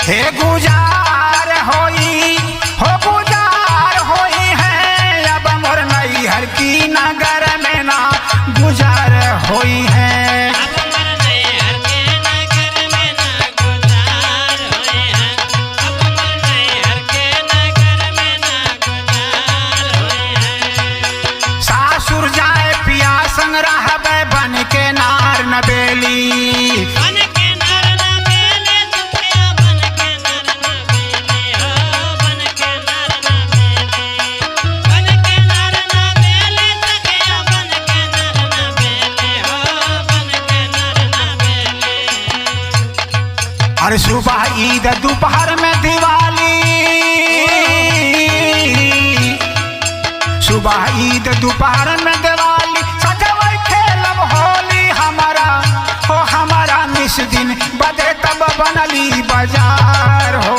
हे गुजार होई हो गुजार होई है अब मोर नैहर की नगर में ना गुजार होई है। सासुर जाए पिया संग रहबे बन के नार नबेली और सुबह ईद दोपहर में दिवाली सुबह ईद दोपहर में दिवाली सजवै खेलब होली हमारा हो हमारा निस दिन बदे तब बनली बाजार हो